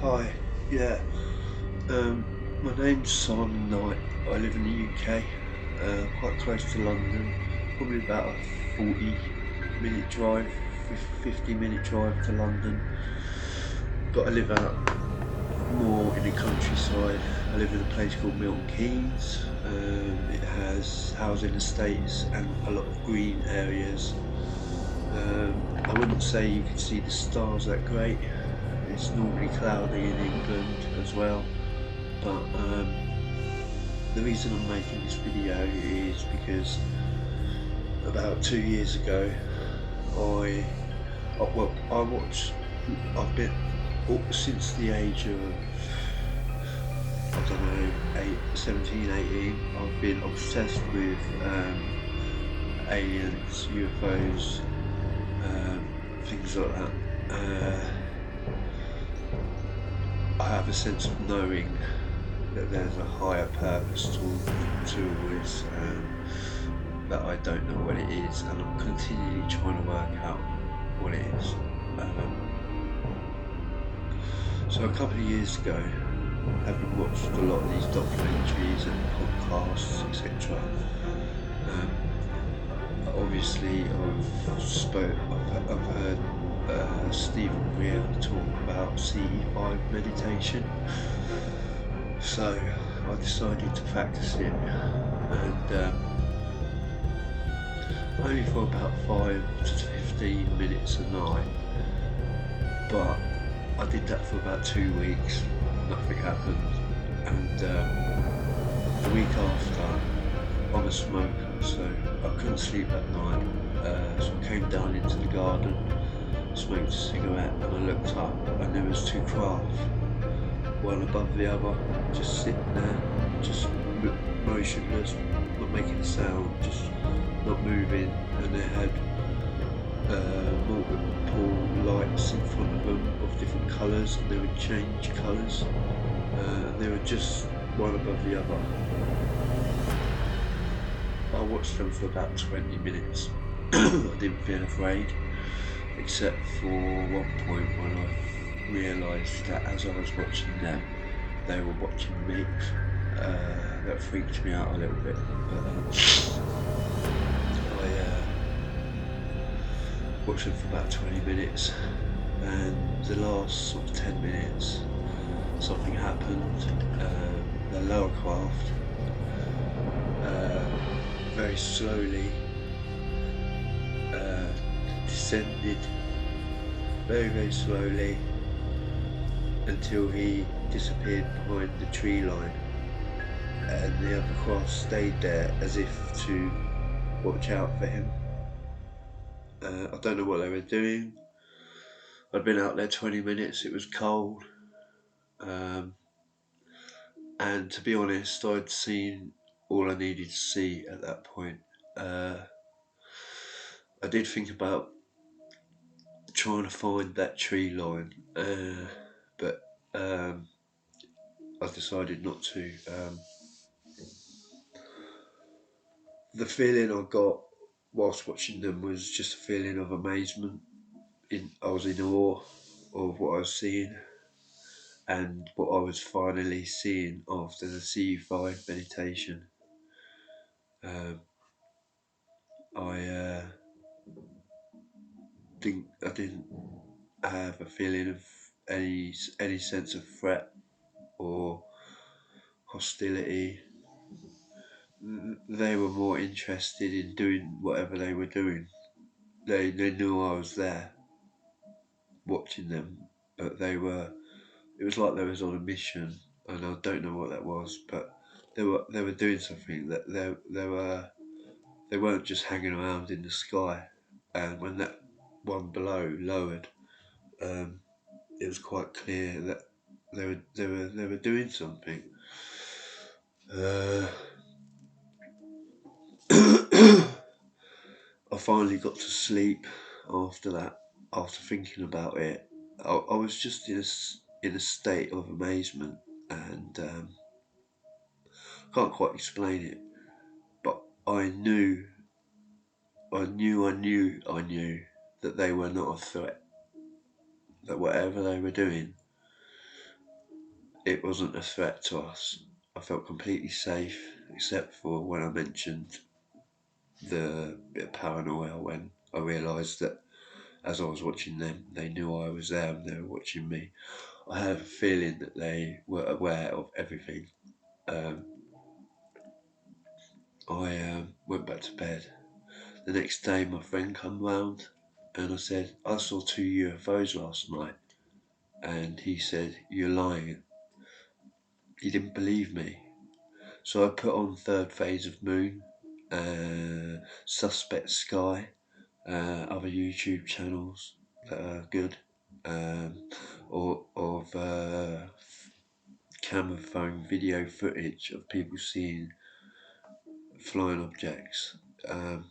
Hi, yeah. My name's Simon Knight. I live in the UK, quite close to London, probably about a 40-minute drive, 50-minute drive to London. But I live out more in the countryside. I live in a place called Milton Keynes. It has housing estates and a lot of green areas. I wouldn't say you can see the stars that great. It's normally cloudy in England as well. But the reason I'm making this video is because about 2 years ago, I watched. I've been since the age of I don't know 17, 18. I've been obsessed with aliens, UFOs, things like that. I have a sense of knowing that there's a higher purpose to all this, that I don't know what it is, and I'm continually trying to work out what it is. So a couple of years ago, having watched a lot of these documentaries and podcasts, etc., obviously I've heard Stephen Greer talk about CE5 meditation. So I decided to practice it, and only for about 5 to 15 minutes a night. But I did that for about 2 weeks, nothing happened. And the week after, I'm a smoker, so I couldn't sleep at night. So I came down into the garden, smoked a cigarette, and I looked up, and there was two craft, one above the other, just sitting there, just motionless, not making a sound, just not moving, and they had multiple lights in front of them of different colours, and they would change colours, and they were just one above the other. I watched them for about 20 minutes. I didn't feel afraid, except for one point when I realised that as I was watching them, they were watching me. That freaked me out a little bit, but I watched them for about 20 minutes, and the last sort of 10 minutes something happened. The lower craft very slowly descended very slowly until he disappeared behind the tree line, and the other craft stayed there as if to watch out for him. I don't know what they were doing. I'd been out there 20 minutes, it was cold, and to be honest, I'd seen all I needed to see at that point. I did think about trying to find that tree line, but I decided not to. The feeling I got whilst watching them was just a feeling of amazement. I was in awe of what I was seeing, and what I was finally seeing after the CE5 meditation. I didn't have a feeling of any sense of threat or hostility. They were more interested in doing whatever they were doing. They knew I was there watching them, but it was like they was on a mission, and I don't know what that was, but they were doing something. That they weren't just hanging around in the sky. And when that one below lowered, it was quite clear that they were doing something. I finally got to sleep after that. After thinking about it, I was just in a state of amazement, and can't quite explain it. But I knew that they were not a threat. That whatever they were doing it wasn't a threat to us. I felt completely safe, except for when I mentioned the bit of paranoia when I realised that as I was watching them, they knew I was there and they were watching me. I had a feeling that they were aware of everything. Um, I went back to bed. The next day, my friend come round and I said, I saw 2 UFOs last night. And he said, you're lying. He didn't believe me. So I put on Third Phase of Moon, Suspect Sky, other YouTube channels that are good, or of camera phone video footage of people seeing flying objects, and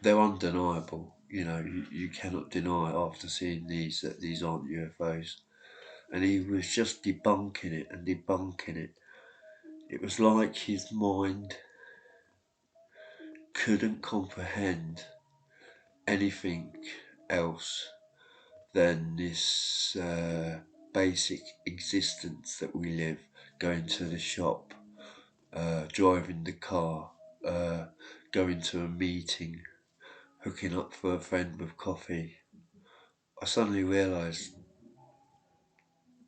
they're undeniable. You cannot deny after seeing these that these aren't UFOs. And he was just debunking it and debunking it. It was like his mind couldn't comprehend anything else than this basic existence that we live, going to the shop, driving the car, going to a meeting, hooking up for a friend with coffee. I suddenly realised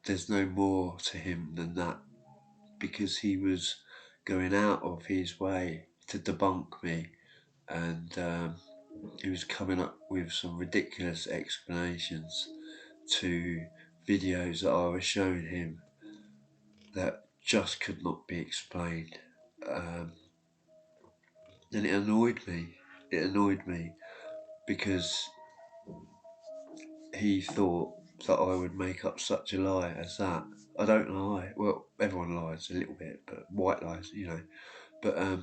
there's no more to him than that, because he was going out of his way to debunk me, and he was coming up with some ridiculous explanations to videos that I was showing him that just could not be explained. And it annoyed me. It annoyed me because he thought that I would make up such a lie as that. I don't lie. Well, everyone lies a little bit, but white lies. But I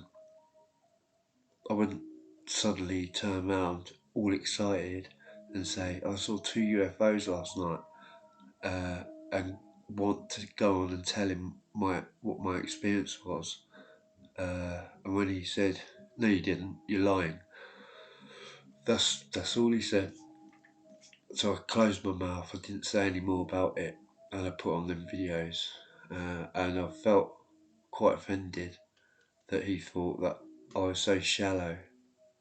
wouldn't suddenly turn around all excited and say, I saw 2 UFOs last night, and want to go on and tell him what my experience was. And when he said, no you didn't, you're lying, that's all he said. So I closed my mouth, I didn't say any more about it, and I put on them videos. And I felt quite offended that he thought that I was so shallow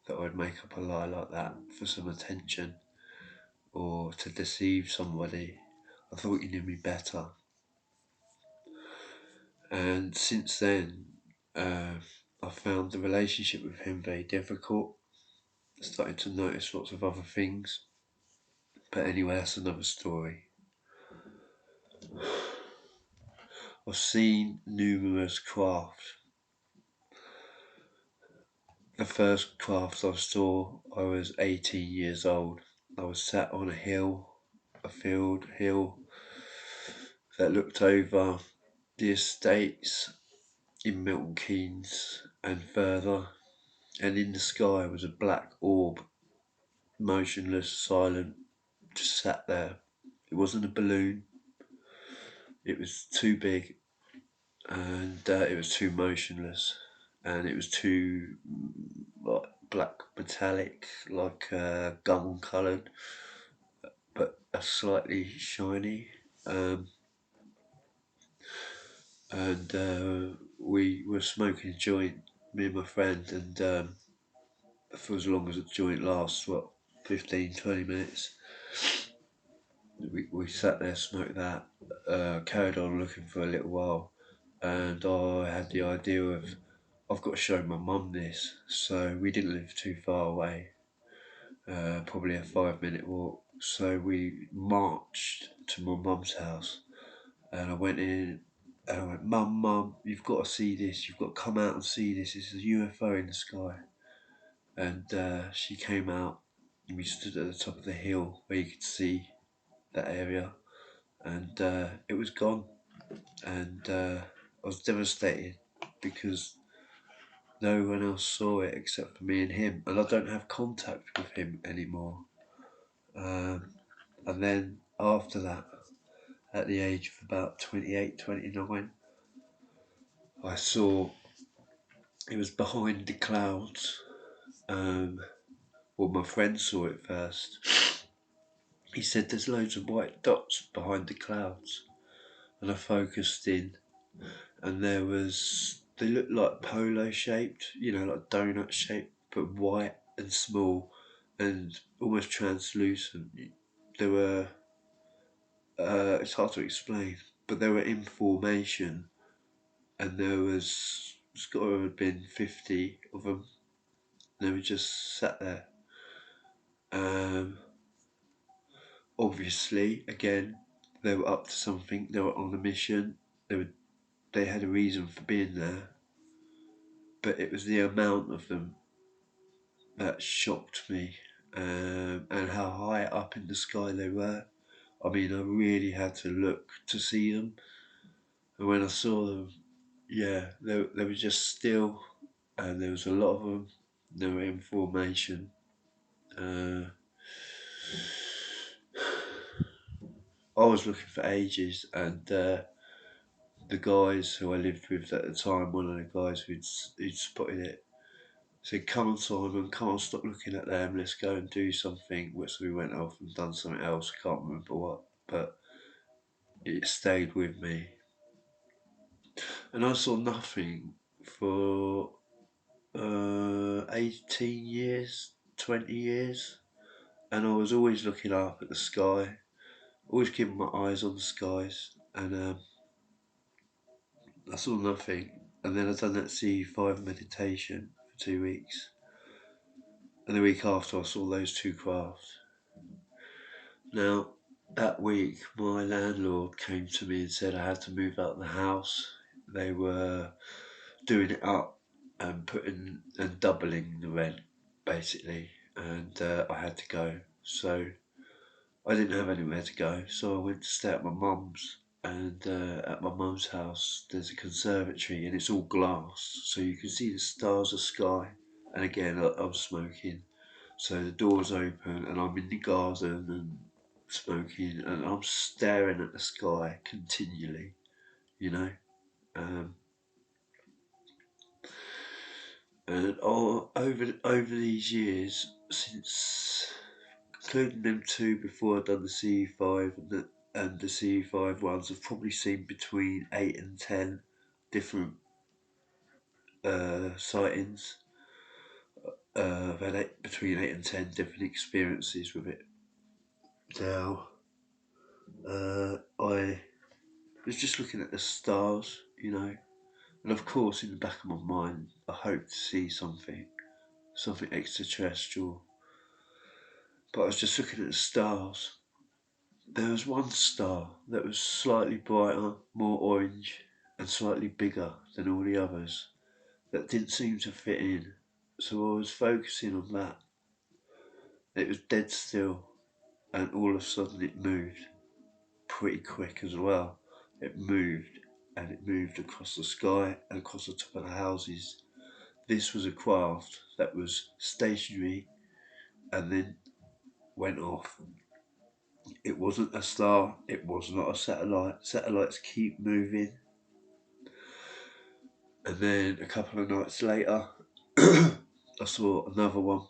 that I'd make up a lie like that for some attention or to deceive somebody. I thought he knew me better. And since then, I found the relationship with him very difficult. I started to notice lots of other things. But anyway, that's another story. I've seen numerous craft. The first craft I saw, I was 18 years old. I was sat on a hill, a field hill, that looked over the estates in Milton Keynes and further, and in the sky was a black orb, motionless, silent, just sat there. It wasn't a balloon, it was too big, and it was too motionless, and it was too like black metallic, like gum coloured, but slightly shiny. And we were smoking a joint, me and my friend, and for as long as the joint lasts, 15-20 minutes, we sat there, smoked that, carried on looking for a little while, and I had the idea of, I've got to show my mum this. So we didn't live too far away, probably a 5-minute walk. So we marched to my mum's house, and I went in and I went, Mum, you've got to see this. You've got to come out and see this. It's a UFO in the sky. And she came out, and we stood at the top of the hill where you could see that area, and it was gone. And I was devastated because no one else saw it except for me and him, and I don't have contact with him anymore. And then after that, at the age of about 28, 29, I saw it was behind the clouds. Well, my friend saw it first. He said there's loads of white dots behind the clouds. and I focused in, and they looked like polo shaped, like donut shaped, but white and small and almost translucent. They were, it's hard to explain, but they were in formation, and it's got to have been 50 of them. They were just sat there. Um, Obviously, again, they were up to something. They were on a mission. They had a reason for being there, but it was the amount of them that shocked me, and how high up in the sky they were. I mean, I really had to look to see them, and when I saw them, yeah, they were just still, and there was a lot of them. They were in formation. Uh, I was looking for ages, and the guys who I lived with at the time, one of the guys who'd spotted it, said, "Come on, Simon, come on, stop looking at them. Let's go and do something." So we went off and done something else. I can't remember what, but it stayed with me. And I saw nothing for 18 years, 20 years, and I was always looking up at the sky, always keeping my eyes on the skies, and I saw nothing. And then I done that CE5 meditation for 2 weeks, and the week after I saw those two crafts. Now, that week my landlord came to me and said I had to move out of the house. They were doing it up and putting and doubling the rent, basically, and I had to go. So I didn't have anywhere to go, so I went to stay at my mum's. And at my mum's house, there's a conservatory, and it's all glass, so you can see the stars of sky. And again, I'm smoking, so the door's open, and I'm in the garden and smoking, and I'm staring at the sky continually, you know. Um, and over these years, since including them two before I'd done the CE5, and the CE5 ones, I've probably seen between 8 and 10 different sightings. I've had between 8 and 10 different experiences with it. Now, I was just looking at the stars, and of course, in the back of my mind, I hope to see something extraterrestrial. But I was just looking at the stars. There was one star that was slightly brighter, more orange, and slightly bigger than all the others, that didn't seem to fit in. So I was focusing on that. It was dead still, and all of a sudden it moved, pretty quick as well. It moved, and it moved across the sky and across the top of the houses. This was a craft that was stationary and then went off. It wasn't a star, it was not a satellite. Satellites keep moving. And then a couple of nights later, I saw another one,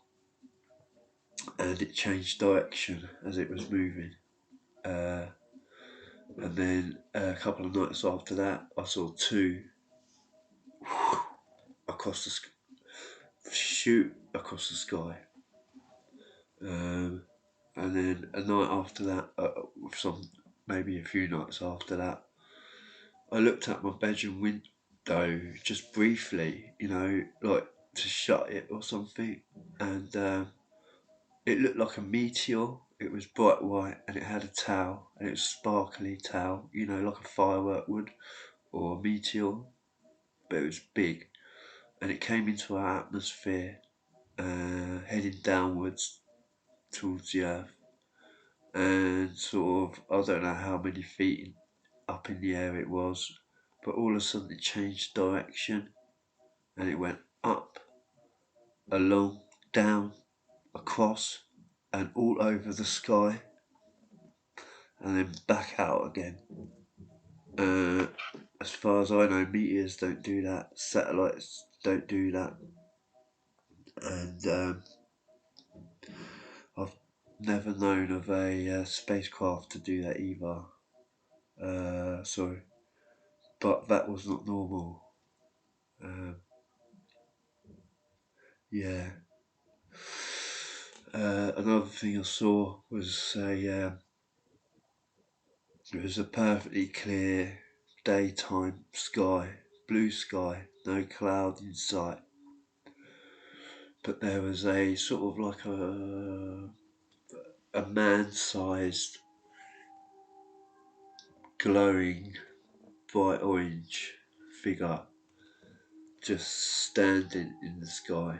and it changed direction as it was moving. And then a couple of nights after that, I saw two across shoot across the sky. And then a night after that, maybe a few nights after that, I looked at my bedroom window just briefly, like to shut it or something, and it looked like a meteor. It was bright white, and it had a tail, and it was sparkly tail, like a firework would, or a meteor, but it was big, and it came into our atmosphere, heading downwards towards the earth, and sort of, I don't know how many feet up in the air it was, but all of a sudden it changed direction, and it went up, along, down, across, and all over the sky, and then back out again. As far as I know, meteors don't do that, satellites don't do that, and I've never known of a spacecraft to do that either. Sorry, but that was not normal. Um, yeah. Another thing I saw was it was a perfectly clear daytime sky, blue sky, no cloud in sight. But there was a sort of like a man-sized, glowing, bright orange figure just standing in the sky.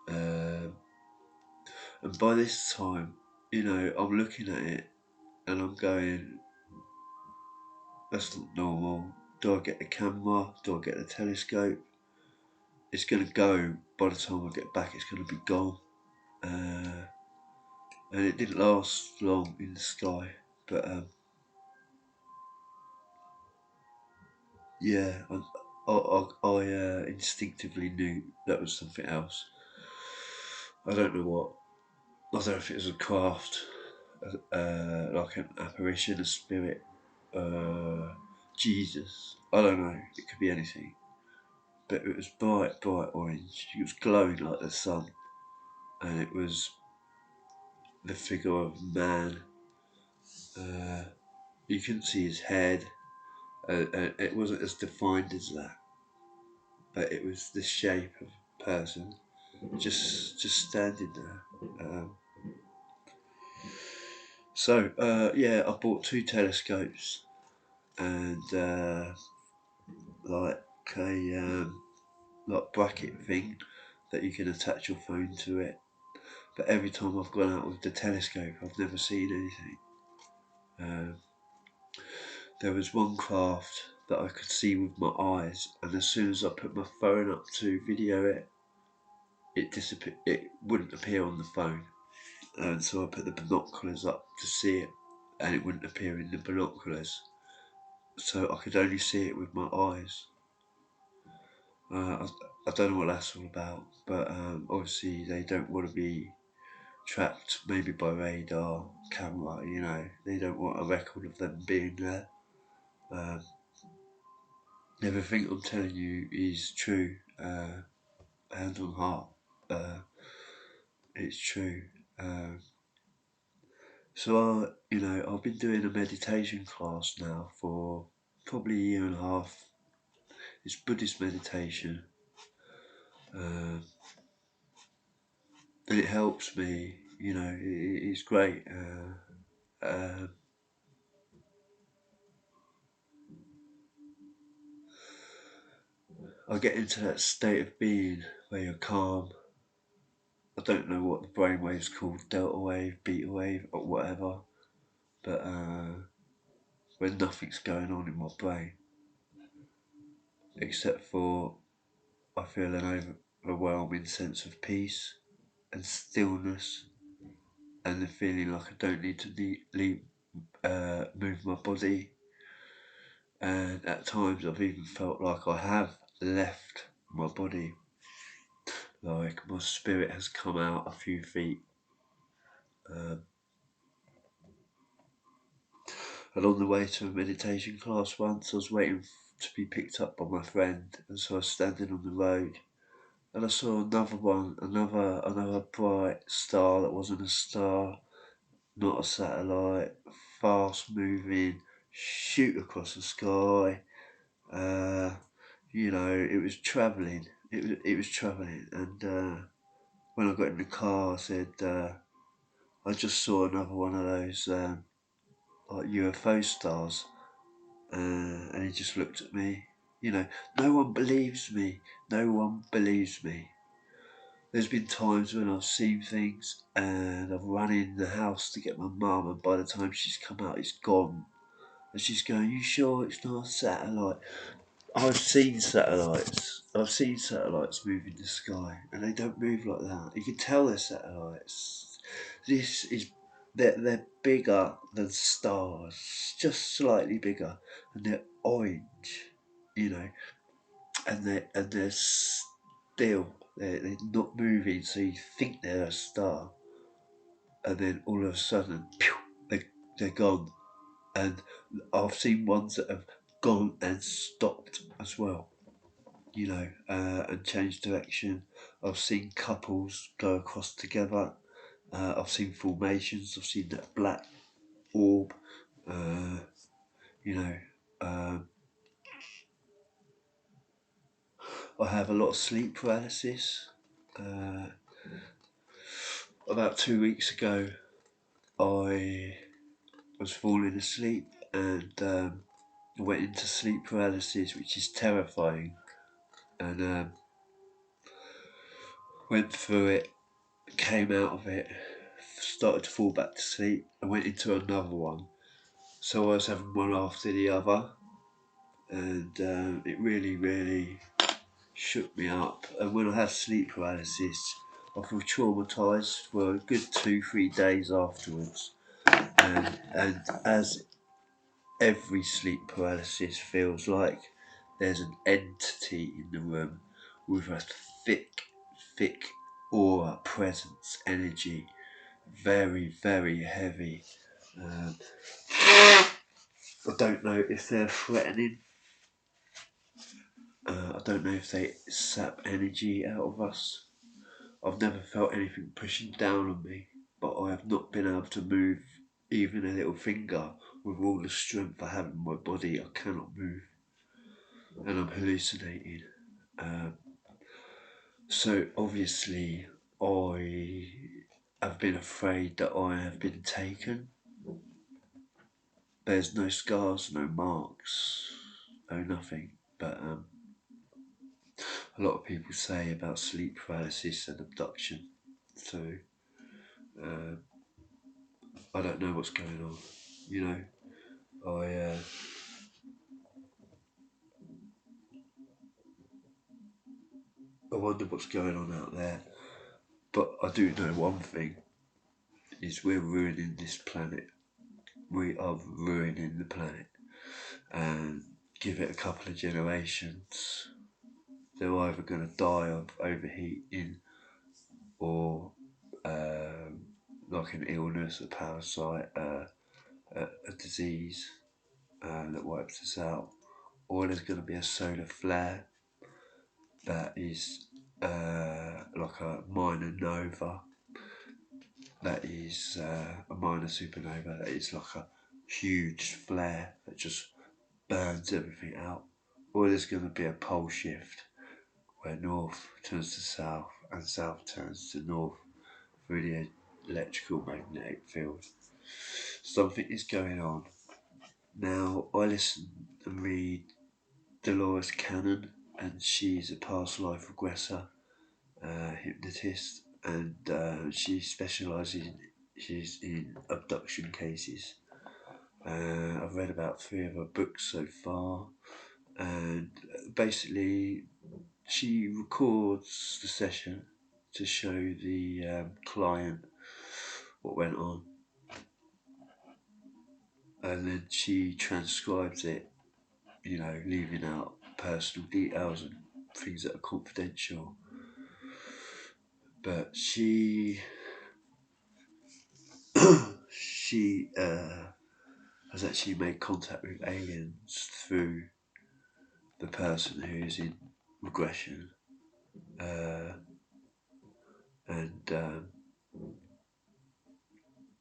Um, and by this time, I'm looking at it and I'm going, that's not normal. Do I get the camera? Do I get the telescope? It's going to go, by the time I get back, it's going to be gone. And it didn't last long in the sky. But yeah, I instinctively knew that was something else. I don't know what. I don't know if it was a craft, like an apparition, a spirit, Jesus. I don't know. It could be anything. But it was bright, bright orange. It was glowing like the sun. And it was the figure of a man. You couldn't see his head. It wasn't as defined as that. But it was the shape of a person just standing there. Um, yeah, I bought 2 telescopes and like a like bracket thing that you can attach your phone to it. But every time I've gone out with the telescope, I've never seen anything. Um, there was one craft that I could see with my eyes, and as soon as I put my phone up to video it, it disappeared. It wouldn't appear on the phone, and so I put the binoculars up to see it, and it wouldn't appear in the binoculars. So I could only see it with my eyes. I don't know what that's all about, but obviously they don't want to be trapped maybe by radar, camera, they don't want a record of them being there. Um, Everything I'm telling you is true, hand on heart, it's true. I've been doing a meditation class now for probably a year and a half. It's Buddhist meditation, and it helps me. It's great. Uh, I get into that state of being where you're calm. I don't know what the brainwave's called, delta wave, beta wave, or whatever, but when nothing's going on in my brain, except for I feel an overwhelming sense of peace and stillness, and the feeling like I don't need to move my body. And at times I've even felt like I have left my body, like my spirit has come out a few feet. And on the way to a meditation class once, I was waiting to be picked up by my friend, and so I was standing on the road, and I saw another one, another bright star that wasn't a star, not a satellite, fast moving, shoot across the sky. It was travelling. It was travelling, and when I got in the car, I said, I just saw another one of those like UFO stars. And he just looked at me. No one believes me. No one believes me. There's been times when I've seen things and I've run in the house to get my mum, and by the time she's come out, it's gone. And she's going, "You sure it's not a satellite?" I've seen satellites. I've seen satellites move in the sky, and they don't move like that. You can tell they're satellites. This is they're bigger than stars, just slightly bigger, and they're orange, you know, and they're still. They're not moving, so you think they're a star, and then all of a sudden, pew, they're gone. And I've seen ones that have gone and stopped as well, and changed direction. I've seen couples go across together. I've seen formations. I've seen that black orb. Uh, you know, um, I have a lot of sleep paralysis. Uh, about 2 weeks ago, I was falling asleep and went into sleep paralysis, which is terrifying. And went through it, came out of it, started to fall back to sleep, and went into another one. So I was having one after the other, and it really, really shook me up. And when I have sleep paralysis, I feel traumatised for a good 2-3 days afterwards. And as every sleep paralysis feels like, there's an entity in the room with a thick, thick aura, presence, energy, very, very heavy. I don't know if they're threatening. I don't know if they sap energy out of us. I've never felt anything pushing down on me, but I have not been able to move even a little finger with all the strength I have in my body. I cannot move, and I'm hallucinating. So obviously, I have been afraid that I have been taken. There's no scars, no marks, no nothing. But a lot of people say about sleep paralysis and abduction. So uh, I don't know what's going on. I I wonder what's going on out there. But I do know one thing: is we're ruining this planet. We are ruining the planet, and give it a couple of generations, they're either going to die of overheating or like an illness, a parasite, a disease that wipes us out, or there's going to be a solar flare that is like a minor nova, that is a minor supernova, that is like a huge flare that just burns everything out, or there's going to be a pole shift where north turns to south and south turns to north through the electrical magnetic field. Something is going on. Now, I listen and read Dolores Cannon, and she's a past life regressor, hypnotist, and she specialises she's in abduction cases. I've read about 3 of her books so far, and basically she records the session to show the client what went on, and then she transcribes it, leaving out personal details and things that are confidential. But she she has actually made contact with aliens through the person who's in regression, and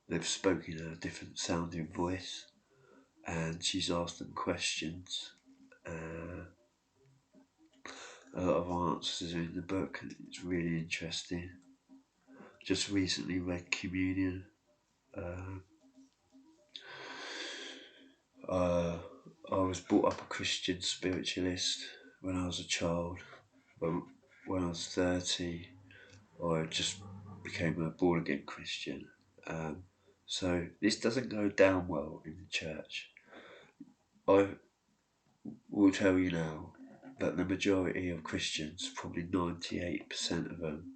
they've spoken in a different sounding voice, and she's asked them questions. A lot of answers are in the book, and it's really interesting. Just recently read Communion. Uh, uh, I was brought up a Christian spiritualist when I was a child, but when I was 30, I just became a born again Christian. So this doesn't go down well in the church. I will tell you now that the majority of Christians, probably 98% of them,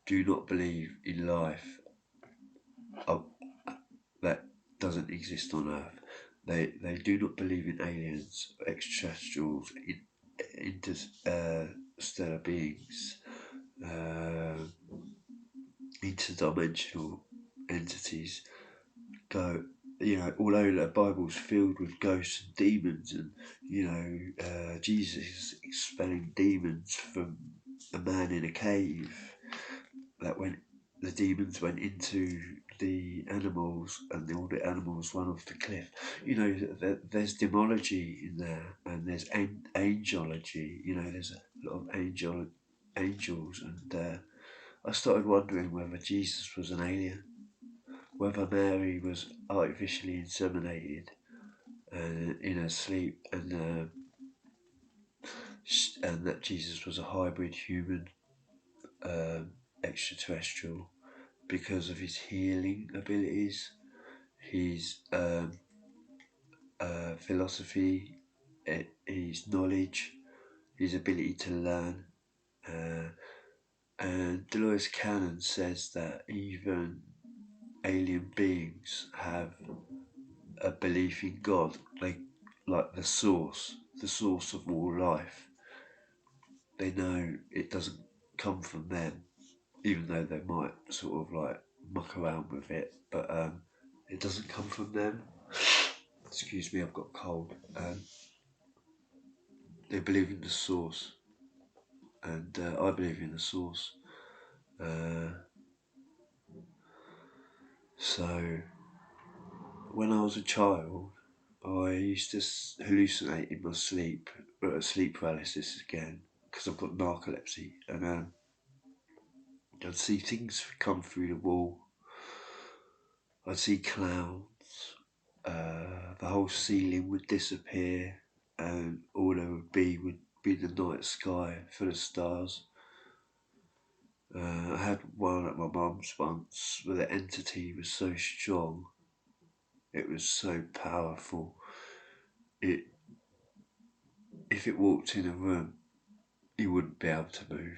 do not believe in life that doesn't exist on Earth. They do not believe in aliens, extraterrestrials, interstellar beings, interdimensional entities. Go although the Bible's filled with ghosts and demons, and Jesus is expelling demons from a man in a cave, that when the demons went into the animals and all the animals went off the cliff. There's demology in there, and there's angelology. There's a lot of angels, and I started wondering whether Jesus was an alien, whether Mary was artificially inseminated in her sleep, and that Jesus was a hybrid human, extraterrestrial, because of his healing abilities, his philosophy, his knowledge, his ability to learn. And Dolores Cannon says that even alien beings have a belief in God, like the source of all life. They know it doesn't come from them, even though they might sort of like muck around with it, but it doesn't come from them. Excuse me, I've got a cold. They believe in the source, and I believe in the source. So when I was a child, I used to hallucinate in my sleep, sleep paralysis again, because I've got narcolepsy, and I'd see things come through the wall. I'd see clouds. The whole ceiling would disappear, and all there would be the night sky full of stars. I had one at my mum's once where the entity was so strong, it was so powerful. If it walked in a room, you wouldn't be able to move.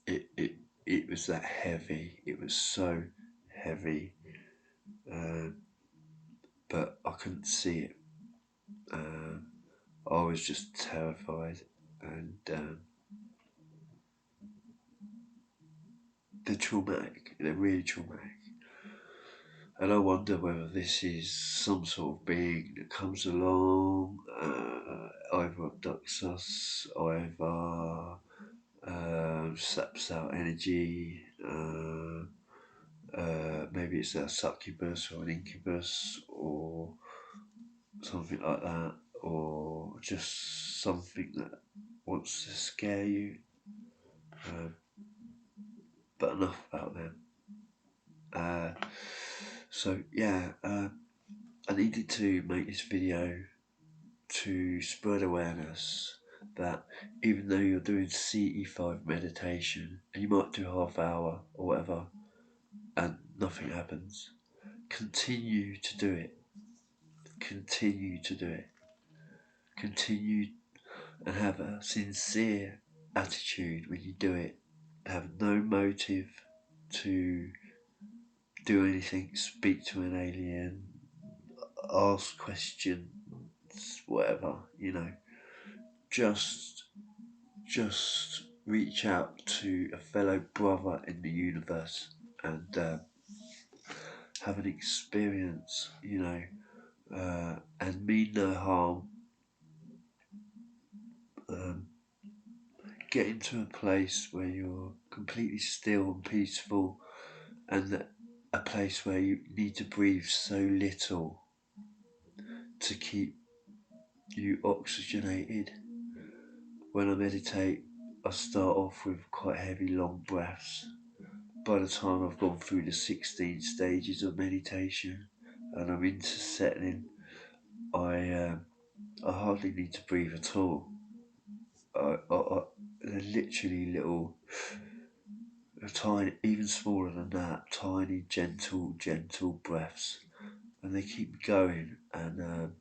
It was that heavy. It was so heavy, but I couldn't see it. I was just terrified, and they're really traumatic. And I wonder whether this is some sort of being that comes along, either abducts us, either saps our energy, maybe it's a succubus or an incubus or something like that, or just something that wants to scare you. But enough about them. I needed to make this video to spread awareness that even though you're doing CE5 meditation and you might do half hour or whatever and nothing happens, continue to do it. Continue to do it. Continue and have a sincere attitude when you do it. Have no motive to do anything, speak to an alien, ask questions, whatever, just reach out to a fellow brother in the universe and have an experience, and mean no harm. Get into a place where you're completely still and peaceful, and a place where you need to breathe so little to keep you oxygenated. When I meditate, I start off with quite heavy, long breaths. By the time I've gone through the 16 stages of meditation and I'm into settling, I hardly need to breathe at all. They're literally little, tiny, even smaller than that, tiny, gentle breaths, and they keep going. And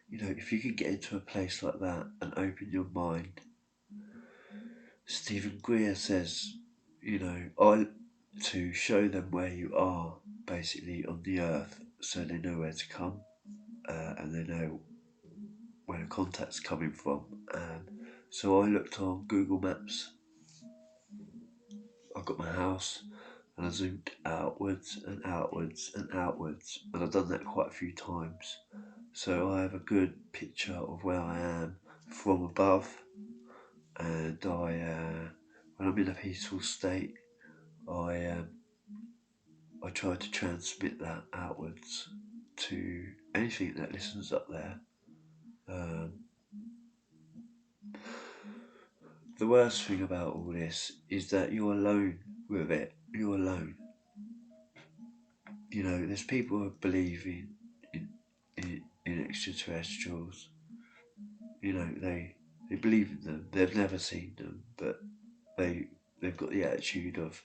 if you can get into a place like that and open your mind, Stephen Greer says, to show them where you are, basically on the earth, so they know where to come, and they know where the contact's coming from. So I looked on Google Maps. I've got my house, and I zoomed outwards and outwards and outwards, and I've done that quite a few times. So I have a good picture of where I am from above, and when I'm in a peaceful state, I try to transmit that outwards to anything that listens up there. The worst thing about all this is that you're alone with it. You're alone. You know, there's people who believe in extraterrestrials. You know, they believe in them. They've never seen them, but they've got the attitude of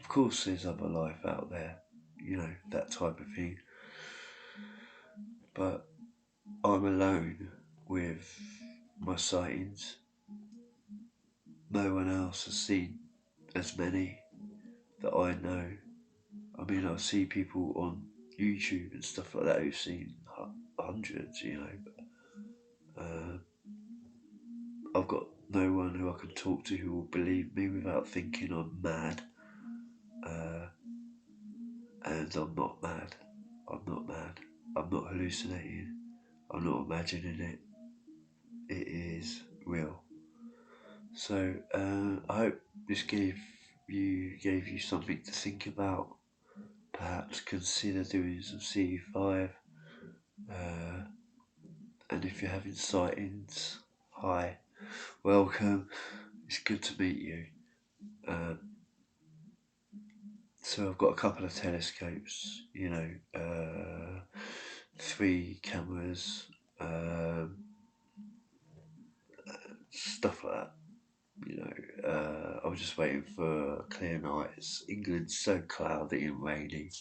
course there's other life out there. You know, that type of thing. But I'm alone with my sightings. No one else has seen as many that I know. I mean, I see people on YouTube and stuff like that who've seen hundreds, you know. But, I've got no one who I can talk to who will believe me without thinking I'm mad. And I'm not mad. I'm not mad. I'm not hallucinating. I'm not imagining it. It is real. So I hope this gave you something to think about. Perhaps consider doing some CE5. And if you're having sightings, hi, welcome. It's good to meet you. So I've got a couple of telescopes, you know, 3 cameras, stuff like that. You know, I'm just waiting for clear nights. England's so cloudy and rainy.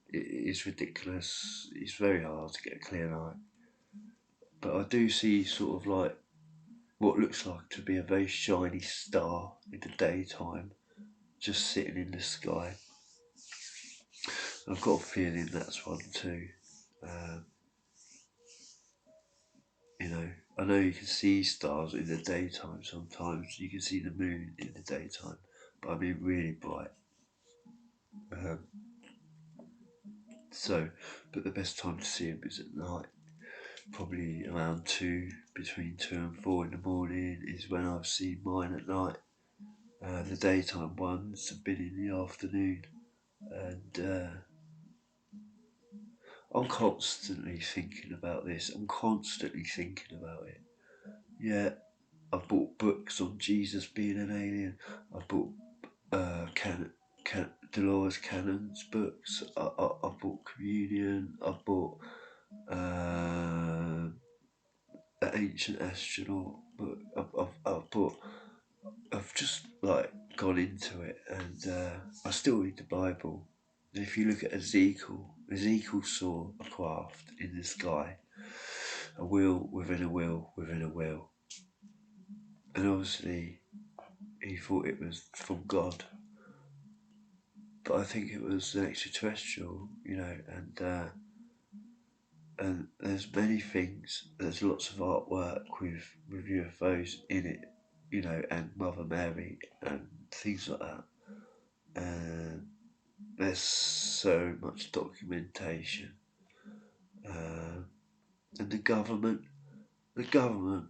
It's ridiculous. It's very hard to get a clear night. But I do see sort of like what looks like to be a very shiny star in the daytime, just sitting in the sky. I've got a feeling that's one too. You know, I know you can see stars in the daytime sometimes. You can see the moon in the daytime, but I mean really bright. But the best time to see them is at night. Probably around 2, between 2 and 4 in the morning is when I've seen mine at night. The daytime ones have been in the afternoon, and I'm constantly thinking about this. I'm constantly thinking about it. Yeah, I've bought books on Jesus being an alien. I've bought Dolores Cannon's books. I bought Communion. I bought the Ancient Astronaut book. I've just like gone into it, and I still read the Bible. And if you look at Ezekiel saw a craft in the sky, a wheel within a wheel within a wheel, and obviously he thought it was from God, but I think it was an extraterrestrial, you know, and there's many things. There's lots of artwork with UFOs in it, you know, and Mother Mary and things like that. And there's so much documentation. And the government, the government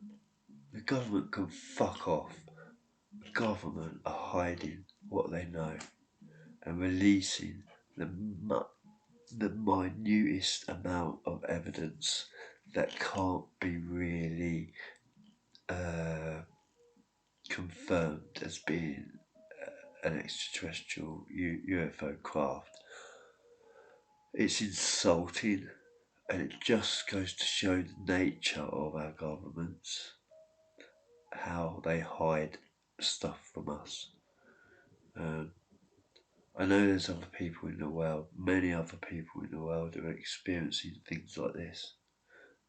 can fuck off. The government are hiding what they know and releasing the minutest amount of evidence that can't be really confirmed as being an extraterrestrial UFO craft. It's insulting, and it just goes to show the nature of our governments, how they hide stuff from us. I know there's other people in the world, many other people in the world who are experiencing things like this.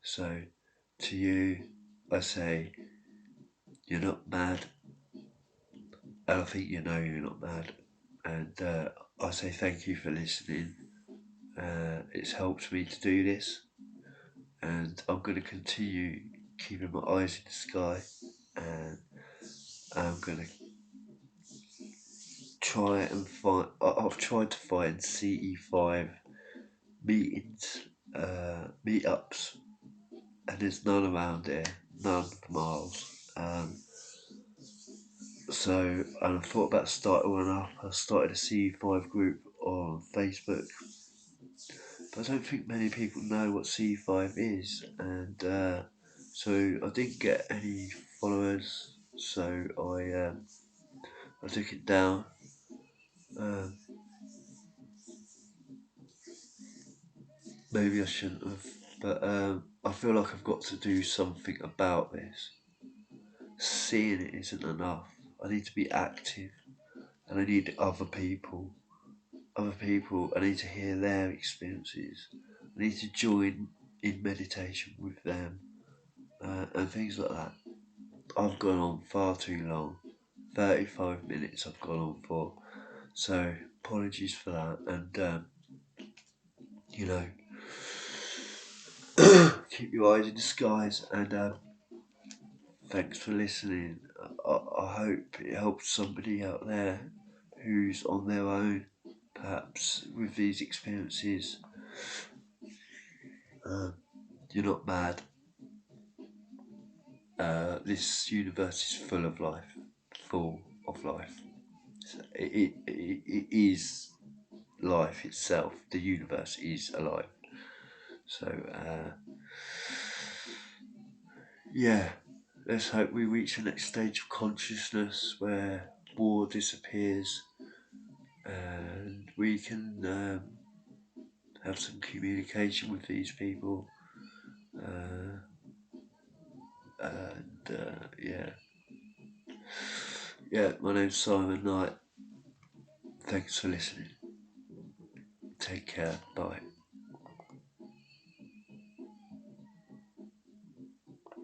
So, to you, I say, you're not mad, and I think you know you're not mad. And I say thank you for listening. It's helped me to do this, and I'm going to continue keeping my eyes in the sky, and I'm going to try and find. I've tried to find CE5 meetings, meetups, and there's none around here, none for miles. And I thought about starting one up. I started a CE5 group on Facebook, but I don't think many people know what CE5 is, and so I didn't get any followers. So I took it down. Um, Maybe I shouldn't have, but I feel like I've got to do something about this. Seeing it isn't enough. I need to be active, and I need other people. Other people, I need to hear their experiences. I need to join in meditation with them, and things like that. I've gone on far too long. 35 minutes I've gone on for. So, apologies for that, and you know, keep your eyes in the skies, and thanks for listening. I hope it helps somebody out there who's on their own, perhaps with these experiences. Um, you're not mad. This universe is full of life, full of life. So it is life itself. The universe is alive. So yeah, let's hope we reach the next stage of consciousness where war disappears and we can have some communication with these people. Uh, yeah, my name's Simon Knight. Thanks for listening. Take care. Bye.